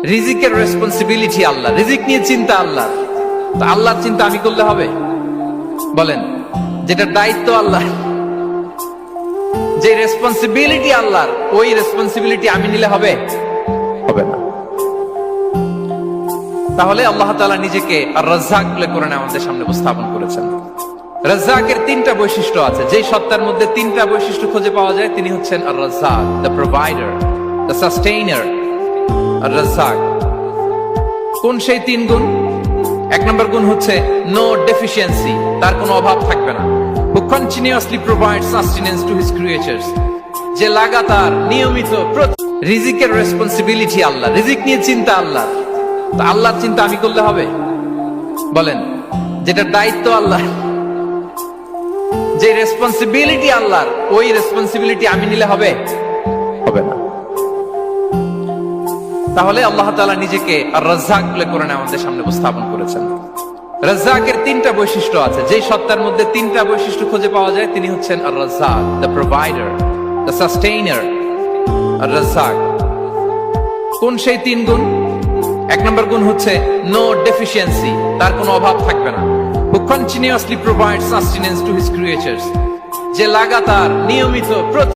রিজিকের রেসপন্সিবিলিটি আল্লাহ, রিজিক নিয়ে চিন্তা আল্লাহ। তো আল্লাহর চিন্তা আমি করলে হবে? বলেন, যেটা দায়িত্ব আল্লাহ, যে রেসপন্সিবিলিটি আল্লাহর, ওই রেসপন্সিবিলিটি আমি নিলে হবে? হবে না। তাহলে আল্লাহ তাআলা নিজেকে আর রাজ্জাক বলে কোরআনে আমাদের সামনে উপস্থাপন করেছেন। রাজ্জাকের তিনটা বৈশিষ্ট্য আছে, যেই সত্তার মধ্যে তিনটা বৈশিষ্ট্য খুঁজে পাওয়া যায় তিনি হচ্ছেন আর রাজ্জাক, দ্য প্রোভাইডার, দ্য সাস্টেইনার। আর রাজ্জাক কোন সেই তিন গুণ? এক নম্বর গুণ হচ্ছে নো ডেফিসিয়েন্সি, তার কোনো অভাব থাকবে না। who continuously provides sustenance to his creatures, যে লাগাতার নিয়মিত রিজিকের রেসপন্সিবিলিটি আল্লাহ, রিজিক নিয়ে চিন্তা আল্লাহ। তো আল্লাহর চিন্তা আমি করলে হবে? বলেন, যেটা দায়িত্ব আল্লাহ, যে রেসপন্সিবিলিটি আল্লাহর, ওই রেসপন্সিবিলিটি আমি নিলে হবে? হবে না। তাহলে আল্লাহ তাআলা নিজেকে আর রাজ্জাক বলে কোরআনে আমাদের সামনে উপস্থাপন করেছেন। রাজ্জাকের তিনটা বৈশিষ্ট্য আছে, যেই সত্তার মধ্যে তিনটা বৈশিষ্ট্য খুঁজে পাওয়া যায় তিনি হচ্ছেন আর রাজ্জাক, দ্য প্রোভাইডার, দ্য সাস্টেইনার। আর রাজ্জাক কোন সেই তিন গুণ? এক নম্বর গুণ হচ্ছে নো ডেফিসিয়েন্সি, তার কোনো অভাব থাকবে না। who continuously provides sustenance to his creatures, যে লাগাতার নিয়মিত